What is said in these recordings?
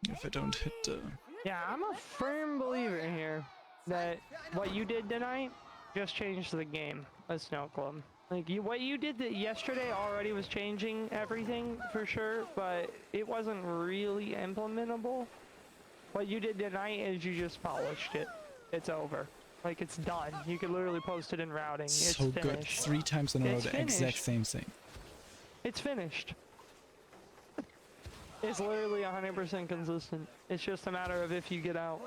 if I don't hit the... Yeah, I'm a firm believer here that what you did tonight just changed the game of Snow Club. Like, what you did yesterday already was changing everything for sure, but it wasn't really implementable. What you did tonight is you just polished it. It's over. Like, it's done. You could literally post it in routing. It's So good. finished. 3 times in a row, It's the exact finished. same thing. It's finished. It's literally 100% consistent. It's just a matter of if you get out.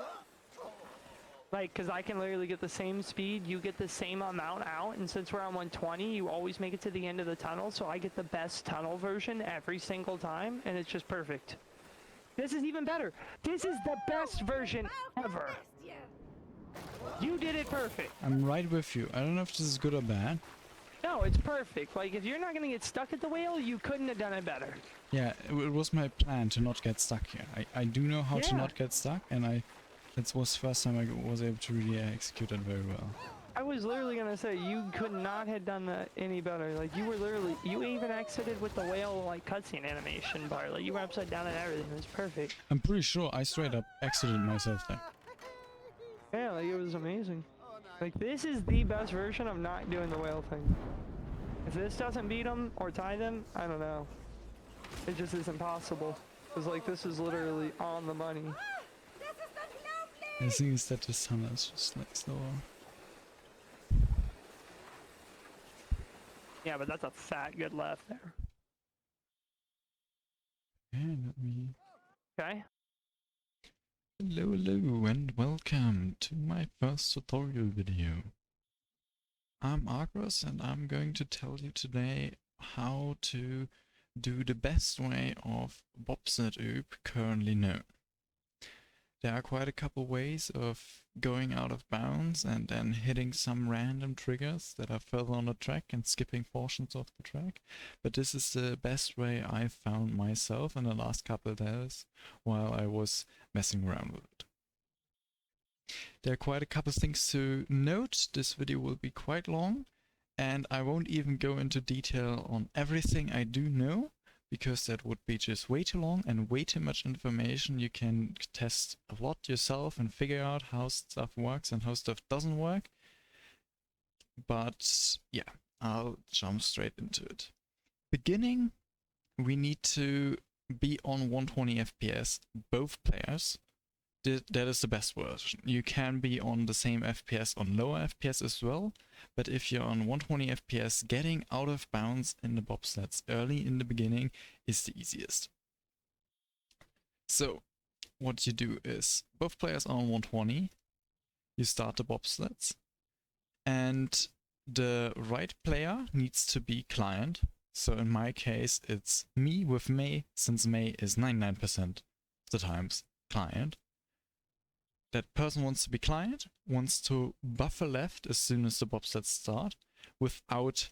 Like, because I can literally get the same speed, you get the same amount out, and since we're on 120, you always make it to the end of the tunnel, so I get the best tunnel version every single time, and it's just perfect. This is even better. This is the best version ever. You did it perfect. I'm right with you. I don't know if this is good or bad. No, it's perfect. Like, if you're not going to get stuck at the whale, you couldn't have done it better. Yeah, it was my plan to not get stuck here. I do know how to not get stuck, and that was the first time I was able to really execute it very well. I was literally going to say, you could not have done that any better. Like, you were literally, you even exited with the whale, like, cutscene animation bar. Like, you were upside down and everything. It was perfect. I'm pretty sure I straight up exited myself there. Yeah, like, it was amazing. Like, this is the best version of not doing the whale thing. If this doesn't beat them or tie them, I don't know. It just isn't possible. Because, like, this is literally on the money. The thing is that this tunnel is just like slower. Yeah, but that's a fat good left there. And let me... Okay. Hello, hello, and welcome to my first tutorial video. I'm Argros, and I'm going to tell you today how to do the best way of Bobsled OOB currently known. There are quite a couple ways of going out of bounds and then hitting some random triggers that are further on the track and skipping portions of the track, but this is the best way I've found myself in the last couple of days while I was messing around with it. There are quite a couple of things to note. This video will be quite long, and I won't even go into detail on everything I do know, because that would be just way too long and way too much information. You can test a lot yourself and figure out how stuff works and how stuff doesn't work. But yeah, I'll jump straight into it. Beginning, we need to be on 120 FPS, both players. That is the best version. You can be on the same FPS on lower FPS as well, but if you're on 120 FPS, getting out of bounds in the bobsleds early in the beginning is the easiest. So what you do is, both players are on 120, you start the bobsleds, and the right player needs to be client. So in my case, it's me with May, since May is 99% of the times client. That person wants to be client, wants to buffer left as soon as the bobsleds start, without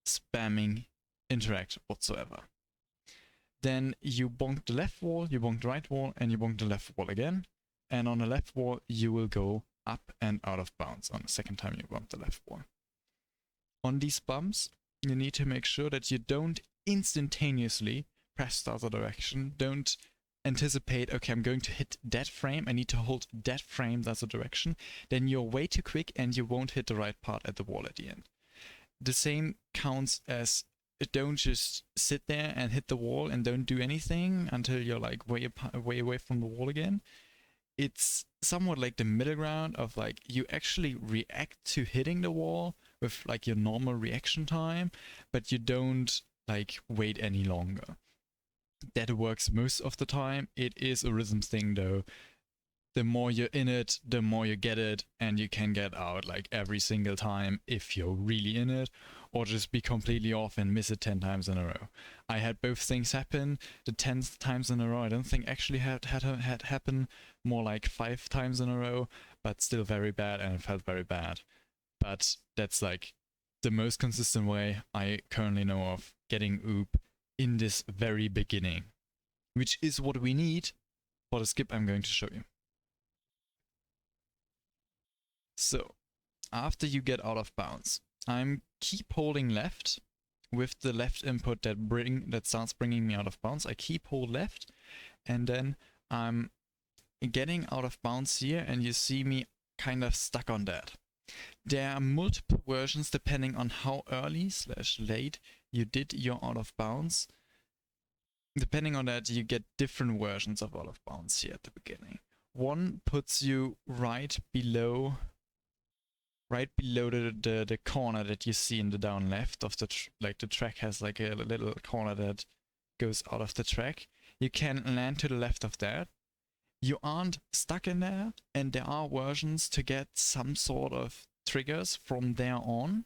spamming interact whatsoever. Then you bonk the left wall, you bonk the right wall, and you bonk the left wall again. And on the left wall, you will go up and out of bounds on the second time you bump the left wall. On these bumps, you need to make sure that you don't instantaneously press the other direction. Don't anticipate, okay, I'm going to hit that frame, I need to hold that frame, that's the direction. Then you're way too quick and you won't hit the right part at the wall at the end. The same counts as, don't just sit there and hit the wall and don't do anything until you're like way away from the wall again. It's somewhat like the middle ground of like, you actually react to hitting the wall with like your normal reaction time, but you don't like wait any longer. That works most of the time. It is a rhythm thing though. The more you're in it, the more you get it, and you can get out like every single time if you're really in it, or just be completely off and miss it 10 times in a row. I had both things happen. The 10th times in a row I don't think actually had happen, more like 5 times in a row, but still very bad, and it felt very bad. But that's like the most consistent way I currently know of getting OOB in this very beginning, which is what we need for the skip I'm going to show you. So, after you get out of bounds, I'm keep holding left with the left input that starts bringing me out of bounds. I keep hold left, and then I'm getting out of bounds here, and you see me kind of stuck on that. There are multiple versions depending on how early / late you did your out of bounds. Depending on that, you get different versions of out of bounds here at the beginning. One puts you right below the corner that you see in the down left of the the track has like a little corner that goes out of the track. You can land to the left of that. You aren't stuck in there, and there are versions to get some sort of triggers from there on,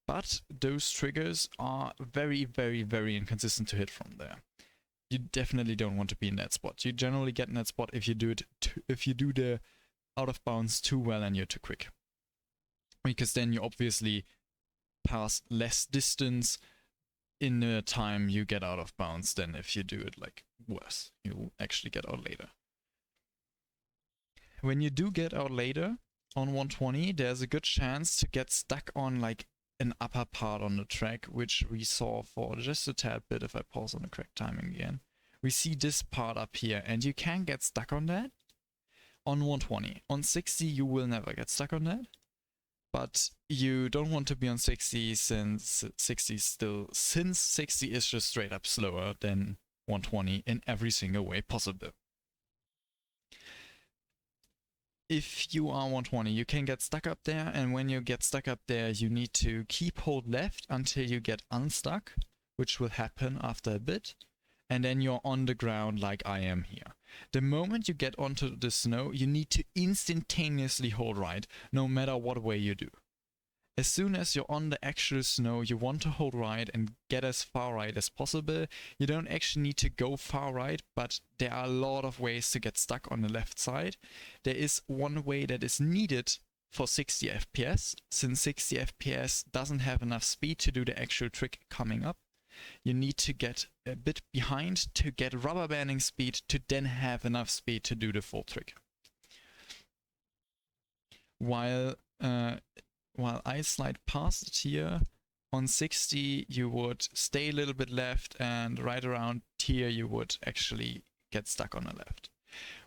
but those triggers are very, very, very inconsistent to hit from there. You definitely don't want to be in that spot. You generally get in that spot if you do the out of bounds too well and you're too quick, because then you obviously pass less distance in the time you get out of bounds than if you do it like worse. You'll actually get out later. When you do get out later on 120, there's a good chance to get stuck on like an upper part on the track, which we saw for just a tad bit. If I pause on the correct timing again, we see this part up here, and you can get stuck on that on 120. On 60, you will never get stuck on that, but you don't want to be on 60 since 60 is just straight up slower than 120 in every single way possible. If you are 120, you can get stuck up there, and when you get stuck up there, you need to keep hold left until you get unstuck, which will happen after a bit, and then you're on the ground like I am here. The moment you get onto the snow, you need to instantaneously hold right, no matter what way you do. As soon as you're on the actual snow, you want to hold right and get as far right as possible. You don't actually need to go far right, but there are a lot of ways to get stuck on the left side. There is one way that is needed for 60 FPS, since 60 FPS doesn't have enough speed to do the actual trick coming up. You need to get a bit behind to get rubber banding speed to then have enough speed to do the full trick. While I slide past it here, on 60 you would stay a little bit left, and right around here you would actually get stuck on the left.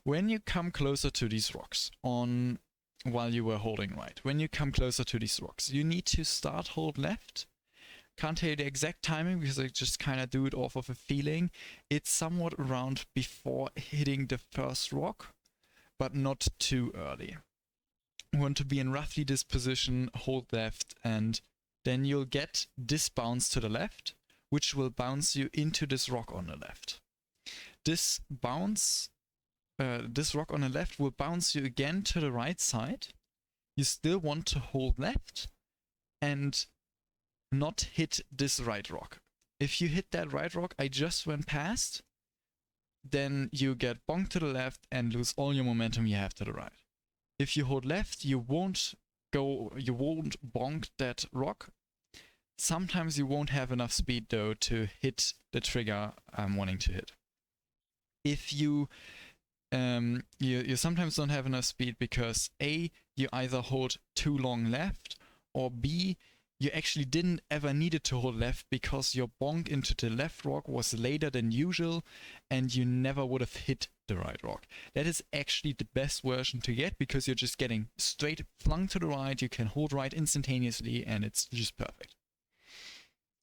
When you come closer to these rocks, while you were holding right, when you come closer to these rocks, you need to start hold left. Can't tell you the exact timing because I just kind of do it off of a feeling. It's somewhat around before hitting the first rock, but not too early. You want to be in roughly this position, hold left, and then you'll get this bounce to the left, which will bounce you into this rock on the left. This rock on the left will bounce you again to the right side. You still want to hold left and not hit this right rock. If you hit that right rock I just went past, then you get bonked to the left and lose all your momentum you have to the right. If you hold left, you won't bonk that rock. Sometimes you won't have enough speed though to hit the trigger I'm wanting to hit. If you sometimes don't have enough speed because A, you either hold too long left, or B, you actually didn't ever needed to hold left because your bonk into the left rock was later than usual and you never would have hit the right rock. That is actually the best version to get because you're just getting straight flung to the right, you can hold right instantaneously, and it's just perfect.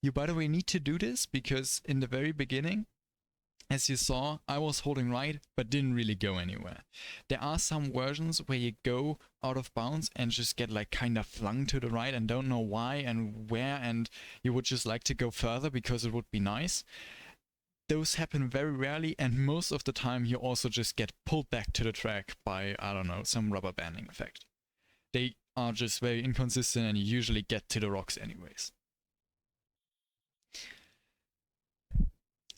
You, by the way, need to do this because in the very beginning, as you saw, I was holding right but didn't really go anywhere. There are some versions where you go out of bounds and just get like kind of flung to the right and don't know why and where, and you would just like to go further because it would be nice. Those happen very rarely, and most of the time you also just get pulled back to the track by, I don't know, some rubber banding effect. They are just very inconsistent and you usually get to the rocks anyways.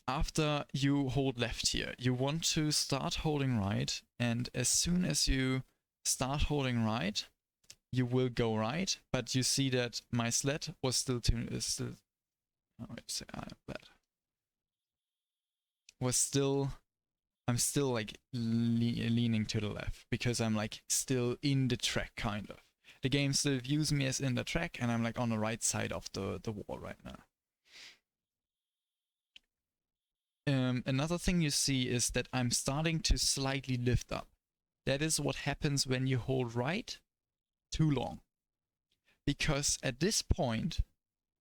After you hold left here, you want to start holding right, and as soon as you start holding right, you will go right, but you see that my sled was still I'm still like leaning to the left because I'm like still in the track kind of. The game still views me as in the track and I'm like on the right side of the wall right now. Another thing you see is that I'm starting to slightly lift up. That is what happens when you hold right too long. Because at this point,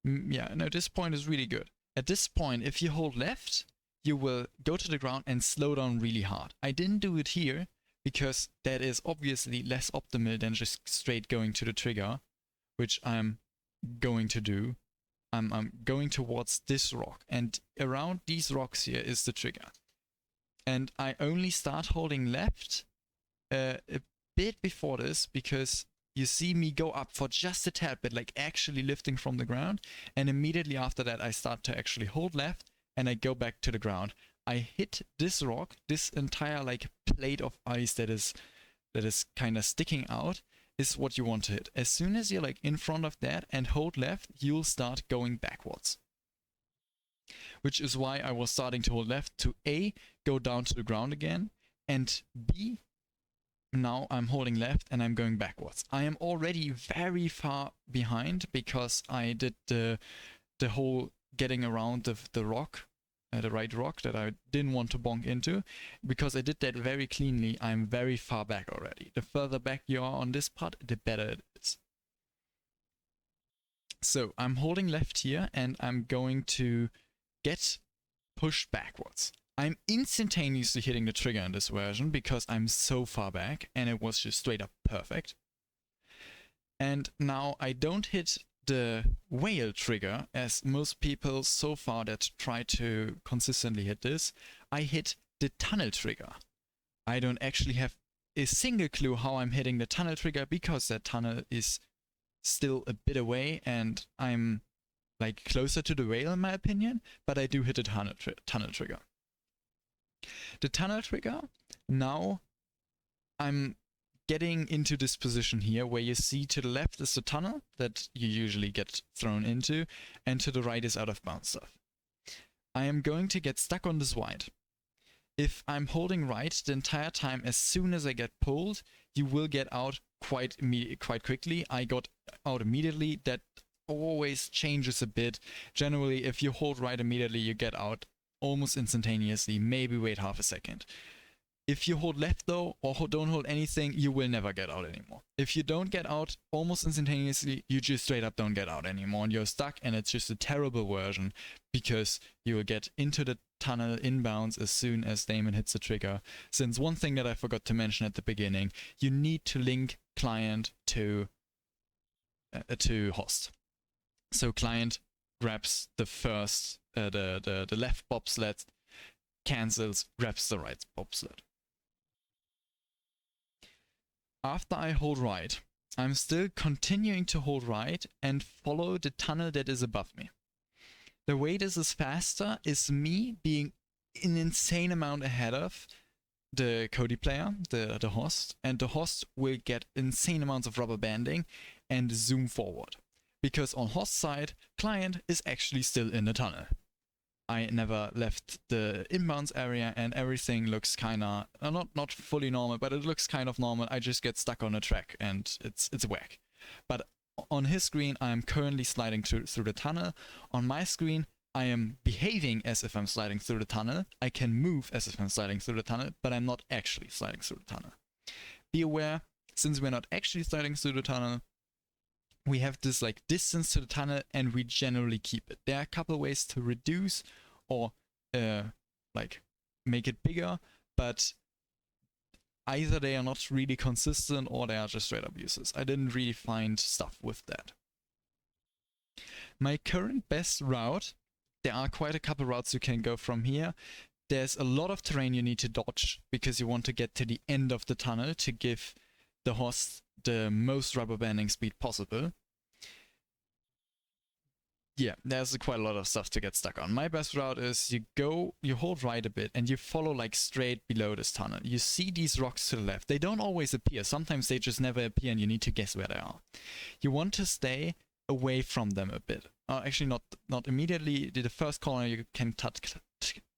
this point is really good. At this point, if you hold left, you will go to the ground and slow down really hard. I didn't do it here because that is obviously less optimal than just straight going to the trigger, which I'm going to do. I'm going towards this rock, and around these rocks here is the trigger. And I only start holding left a bit before this, because you see me go up for just a tad bit, like actually lifting from the ground, and immediately after that I start to actually hold left and I go back to the ground. I hit this rock, this entire like plate of ice that is kind of sticking out is what you want to hit. As soon as you're like in front of that and hold left, you'll start going backwards. Which is why I was starting to hold left to A, go down to the ground again, and B, now I'm holding left and I'm going backwards. I am already very far behind because I did the whole getting around the rock, the right rock that I didn't want to bonk into. Because I did that very cleanly, I'm very far back already. The further back you are on this part, the better it is. So I'm holding left here and I'm going to get pushed backwards. I'm instantaneously hitting the trigger in this version because I'm so far back and it was just straight up perfect. And now I don't hit the whale trigger as most people so far that try to consistently hit this. I hit the tunnel trigger. I don't actually have a single clue how I'm hitting the tunnel trigger because that tunnel is still a bit away and I'm like closer to the whale in my opinion, but I do hit the tunnel trigger. The tunnel trigger, now I'm getting into this position here where you see to the left is the tunnel that you usually get thrown into, and to the right is out of bounds stuff. I am going to get stuck on this wide. If I'm holding right the entire time, as soon as I get pulled, you will get out quite quickly. I got out immediately. That always changes a bit. Generally, if you hold right immediately, you get out almost instantaneously, maybe wait half a second. If you hold left though, or don't hold anything, you will never get out anymore. If you don't get out almost instantaneously, you just straight up don't get out anymore and you're stuck, and it's just a terrible version because you will get into the tunnel inbounds as soon as Damon hits the trigger. Since one thing that I forgot to mention at the beginning, you need to link client to host. So client grabs the first, the left bobsled, cancels, grabs the right bobsled. After I hold right, I'm still continuing to hold right and follow the tunnel that is above me. The way this is faster is me being an insane amount ahead of the Cody player, the host, and the host will get insane amounts of rubber banding and zoom forward. Because on host side, client is actually still in the tunnel. I never left the inbounds area and everything looks kinda, not fully normal, but it looks kind of normal. I just get stuck on a track and it's whack. But on his screen, I am currently sliding through the tunnel. On my screen, I am behaving as if I'm sliding through the tunnel. I can move as if I'm sliding through the tunnel, but I'm not actually sliding through the tunnel. Be aware, since we're not actually sliding through the tunnel, we have this like distance to the tunnel and we generally keep it. There are a couple ways to reduce or like make it bigger, but either they are not really consistent or they are just straight up useless. I didn't really find stuff with that. My current best route, there are quite a couple routes you can go from here. There's a lot of terrain you need to dodge because you want to get to the end of the tunnel to give the host the most rubber banding speed possible. Yeah, there's quite a lot of stuff to get stuck on. My best route is you hold right a bit and you follow like straight below this tunnel. You see these rocks to the left. They don't always appear. Sometimes they just never appear and you need to guess where they are. You want to stay away from them a bit. Actually not immediately. The first corner you can touch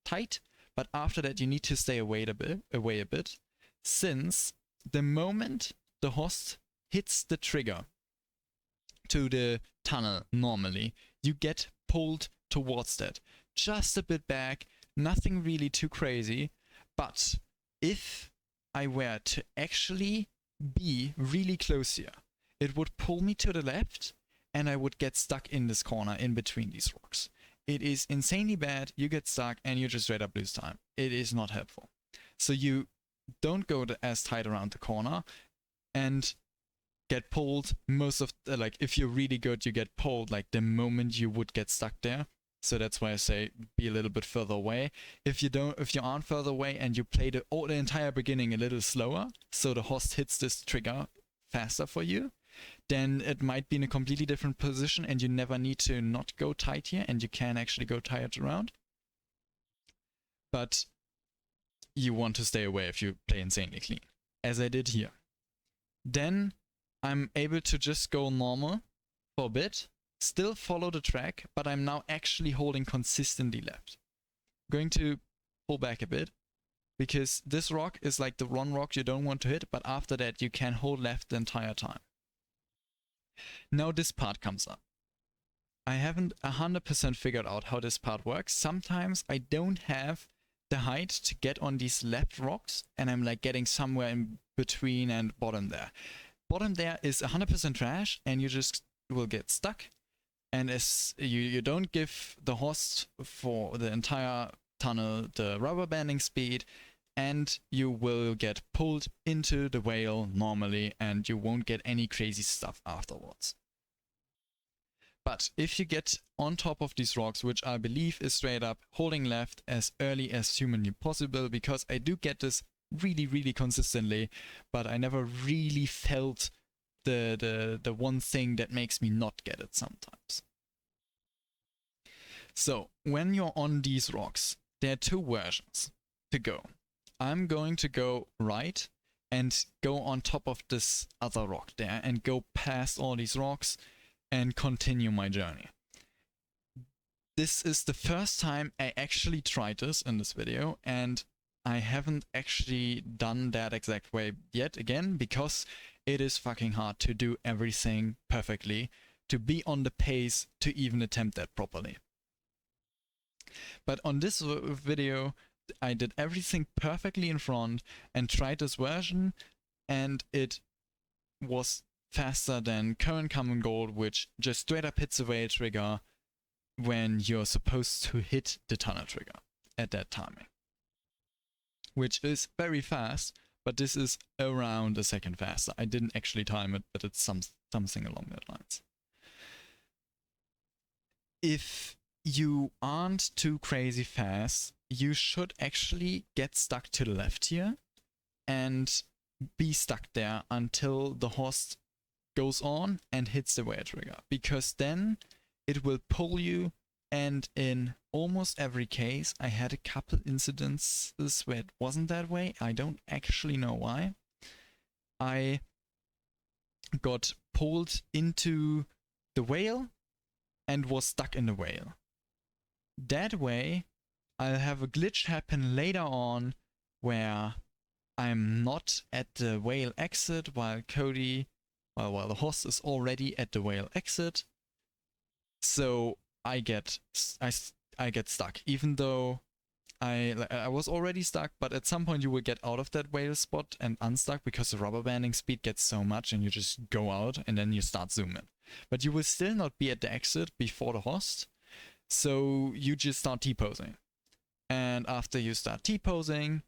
tight, but after that you need to stay away a bit, since the moment the host hits the trigger to the tunnel normally, you get pulled towards that. Just a bit back, Nothing really too crazy, but if I were to actually be really close here, it would pull me to the left and I would get stuck in this corner in between these rocks. It is insanely bad. You get stuck and you just straight up lose time. It is not helpful. So you don't go as tight around the corner and get pulled most of the, like, if you're really good, you get pulled like the moment you would get stuck there. So that's why I say be a little bit further away. If you aren't further away and you play the entire beginning a little slower, so the host hits this trigger faster for you, then it might be in a completely different position and you never need to not go tight here and you can actually go tight around. But you want to stay away if you play insanely clean, as I did here. Then I'm able to just go normal for a bit, still follow the track, but I'm now actually holding consistently left. I'm going to pull back a bit, because this rock is like the one rock you don't want to hit, but after that you can hold left the entire time. Now this part comes up. I haven't 100% figured out how this part works. Sometimes I don't have the height to get on these left rocks, and I'm like getting somewhere in between and bottom there. Bottom there is 100% trash, and you just will get stuck. And as you don't give the host for the entire tunnel the rubber banding speed, and you will get pulled into the whale normally, and you won't get any crazy stuff afterwards. But if you get on top of these rocks, which I believe is straight up holding left as early as humanly possible, because I do get this really, really consistently, but I never really felt the one thing that makes me not get it sometimes. So when you're on these rocks, there are two versions to go. I'm going to go right and go on top of this other rock there and go past all these rocks and continue my journey. This is the first time I actually tried this in this video, and I haven't actually done that exact way yet, again, because it is fucking hard to do everything perfectly, to be on the pace to even attempt that properly. But on this video, I did everything perfectly in front and tried this version, and it was faster than current Comm-Gold, which just straight up hits the whale trigger when you're supposed to hit the tunnel trigger at that timing. Which is very fast, but this is around a second faster. I didn't actually time it, but it's something along that lines. If you aren't too crazy fast, you should actually get stuck to the left here and be stuck there until the host goes on and hits the whale trigger, because then it will pull you, and in almost every case, I had a couple incidences where it wasn't that way. I don't actually know why. I got pulled into the whale and was stuck in the whale. That way, I'll have a glitch happen later on where I'm not at the whale exit while while the host is already at the whale exit. So I get stuck, even though I was already stuck, but at some point you will get out of that whale spot and unstuck, because the rubber banding speed gets so much and you just go out and then you start zooming. But you will still not be at the exit before the host, so you just start T-posing. And after you start T-posing,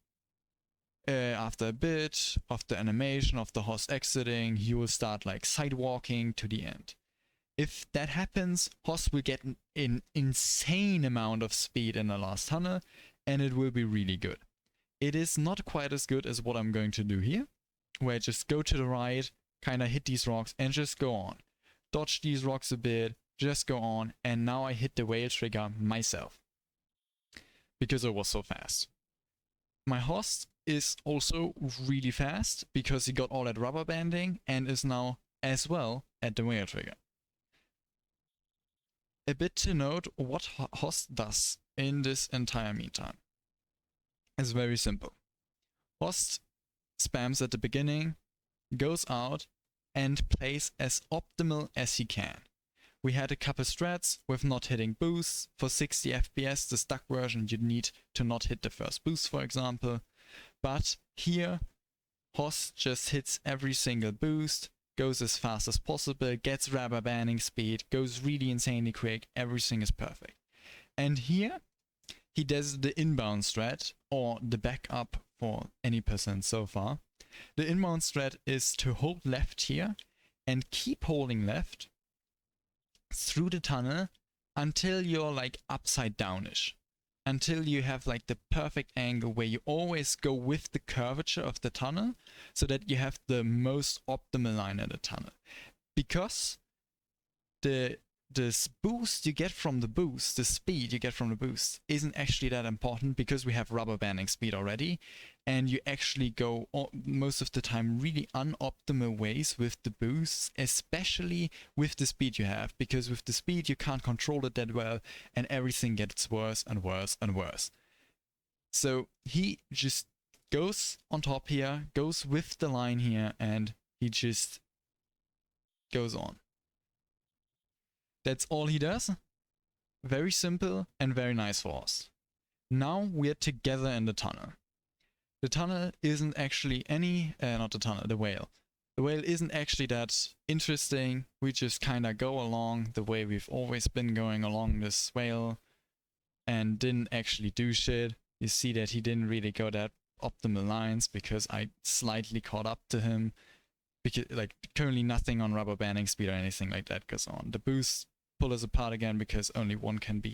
after a bit of the animation of the host exiting, you will start like sidewalking to the end. If that happens, host will get an insane amount of speed in the last tunnel, and it will be really good. It is not quite as good as what I'm going to do here, where I just go to the right, kind of hit these rocks and just go on. Dodge these rocks a bit, just go on, and now I hit the whale trigger myself, because it was so fast. My host is also really fast, because he got all that rubber banding and is now as well at the whale trigger. A bit to note what host does in this entire meantime. It's very simple. Host spams at the beginning, goes out, and plays as optimal as he can. we had a couple strats with not hitting boosts. For 60 FPS, the stuck version, you need to not hit the first boost, for example. But here, Hoss just hits every single boost, goes as fast as possible, gets rubber banding speed, goes really insanely quick, everything is perfect. And here, he does the inbound strat, or the backup for any percent so far. The inbound strat is to hold left here, and keep holding left through the tunnel until you're like upside downish. Until you have like the perfect angle where you always go with the curvature of the tunnel so that you have the most optimal line in the tunnel. Because this boost you get from the boost, the speed you get from the boost, isn't actually that important because we have rubber banding speed already, and you actually go most of the time really unoptimal ways with the boosts, especially with the speed you have, because with the speed you can't control it that well and everything gets worse and worse and worse. So he just goes on top here, goes with the line here, and he just goes on. That's all he does. Very simple and very nice for us. Now we're together in the tunnel. The tunnel isn't actually not the tunnel, the whale. The whale isn't actually that interesting. We just kinda go along the way we've always been going along this whale and didn't actually do shit. You see that he didn't really go that optimal lines because I slightly caught up to him. Because like currently nothing on rubber banding speed or anything like that goes on. The boosts pull us apart again because only one person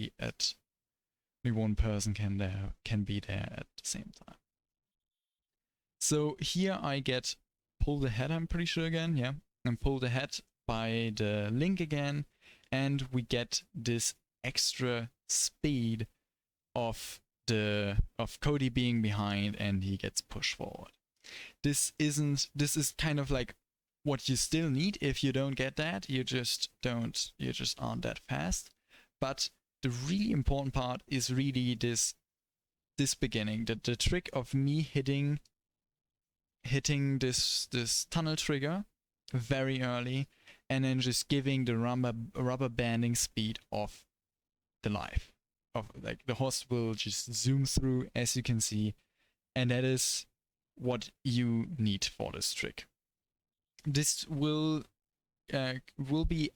can be there at the same time. So here I get pulled ahead, I'm pretty sure again, yeah. I'm pulled ahead by the link again, and we get this extra speed of Cody being behind, and he gets pushed forward. This is kind of like what you still need. If you don't get that, you just aren't that fast. But the really important part is really this beginning, the trick of me hitting this tunnel trigger very early, and then just giving the rubber banding speed of the life. Of like the horse will just zoom through, as you can see, and that is what you need for this trick. This will be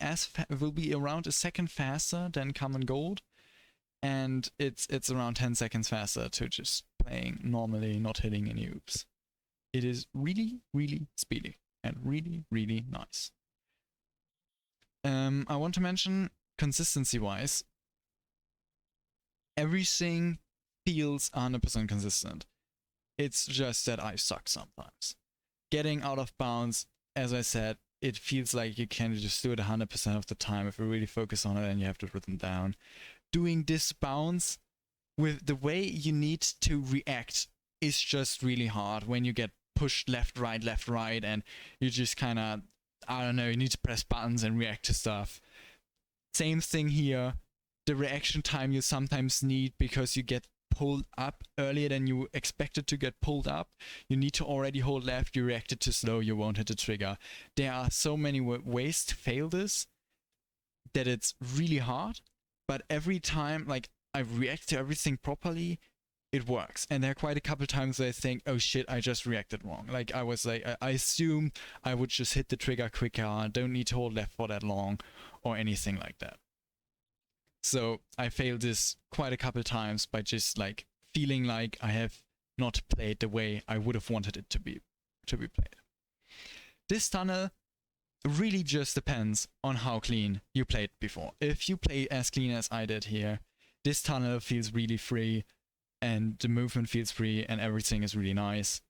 around a second faster than Comm-Gold, and it's around 10 seconds faster to just playing normally, not hitting any oops. It is really, really speedy and really, really nice. I want to mention consistency-wise, everything feels 100% consistent. It's just that I suck sometimes. Getting out of bounds, as I said, it feels like you can just do it 100% of the time. If you really focus on it and you have the rhythm down. Doing this bounce with the way you need to react is just really hard when you get pushed left, right, and you just kind of, I don't know, you need to press buttons and react to stuff. Same thing here. The reaction time you sometimes need because you get pulled up earlier than you expected to get pulled up. You need to already hold left, you reacted too slow, you won't hit the trigger. There are so many ways to fail this that it's really hard, but every time like I react to everything properly, it works. And there are quite a couple times where I think, oh shit, I just reacted wrong. Like I was like, I assumed I would just hit the trigger quicker, I don't need to hold left for that long or anything like that. So I failed this quite a couple times by just like feeling like I have not played the way I would have wanted it to be played. This tunnel really just depends on how clean you played before. If you play as clean as I did here, this tunnel feels really free and the movement feels free and everything is really nice.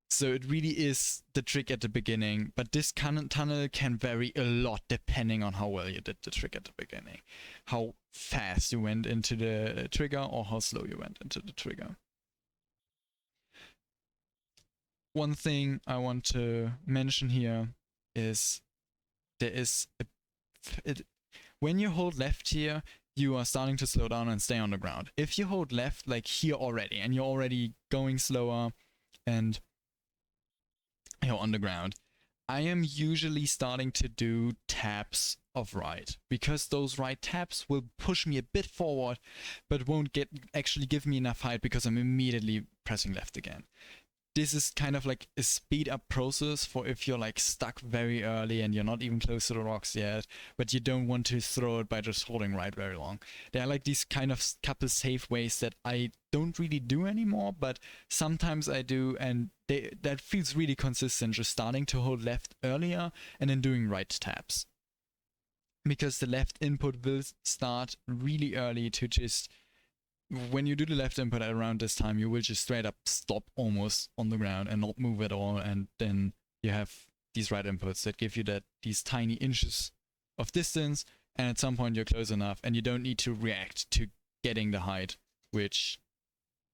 So it really is the trick at the beginning, but this tunnel can vary a lot depending on how well you did the trick at the beginning. How fast you went into the trigger or how slow you went into the trigger. One thing I want to mention here is when you hold left here, you are starting to slow down and stay on the ground. If you hold left like here already and you're already going slower and you're on the ground, I am usually starting to do taps of right, because those right taps will push me a bit forward, but won't actually give me enough height because I'm immediately pressing left again. This is kind of like a speed up process for if you're like stuck very early and you're not even close to the rocks yet, but you don't want to throw it by just holding right very long. There are like these kind of couple safe ways that I don't really do anymore, but sometimes I do, and that feels really consistent, just starting to hold left earlier and then doing right taps. Because the left input will start really early to just, when you do the left input at around this time, you will just straight up stop almost on the ground and not move at all, and then you have these right inputs that give you these tiny inches of distance, and at some point you're close enough and you don't need to react to getting the height, which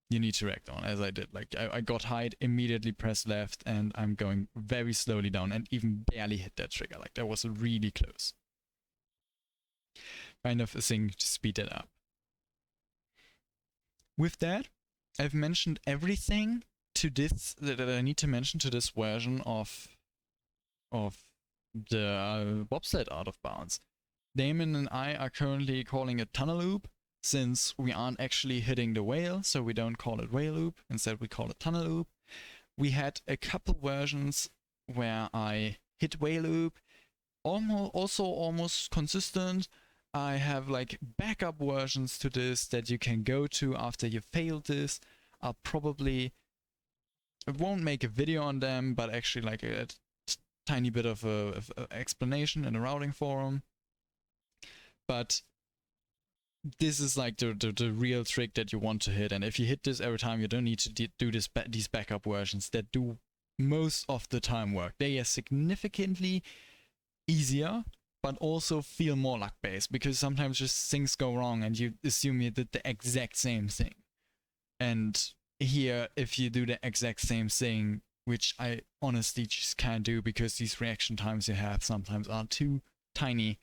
you need to react on, as I did. Like I got height, immediately pressed left, and I'm going very slowly down and even barely hit that trigger. Like that was really close. Kind of a thing to speed it up. With that, I've mentioned everything to this that I need to mention to this version of the Bobsled Out of Bounds. Damon and I are currently calling it tunnel loop, since we aren't actually hitting the whale, so we don't call it whale loop. Instead, we call it tunnel loop. We had a couple versions where I hit whale loop, almost consistent. I have like backup versions to this that you can go to after you failed this. I won't make a video on them, but actually like a tiny bit of a explanation in a routing forum. But this is like the real trick that you want to hit, and if you hit this every time, you don't need to do these backup versions that do most of the time work. They are significantly easier, but also feel more luck-based, because sometimes just things go wrong and you assume you did the exact same thing. And here, if you do the exact same thing, which I honestly just can't do because these reaction times you have sometimes are too tiny,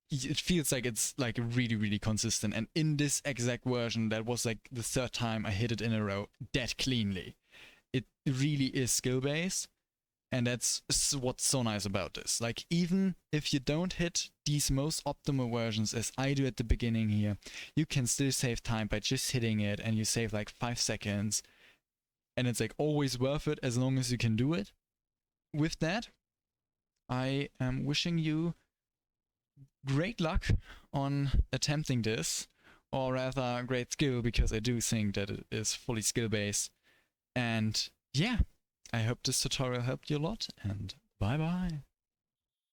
it feels like it's like really, really consistent. And in this exact version, that was like the third time I hit it in a row that cleanly. It really is skill-based. And that's what's so nice about this. Like, even if you don't hit these most optimal versions as I do at the beginning here, you can still save time by just hitting it, and you save like 5 seconds. And it's like always worth it as long as you can do it. With that, I am wishing you great luck on attempting this, or rather great skill, because I do think that it is fully skill-based. And yeah, I hope this tutorial helped you a lot, and bye bye.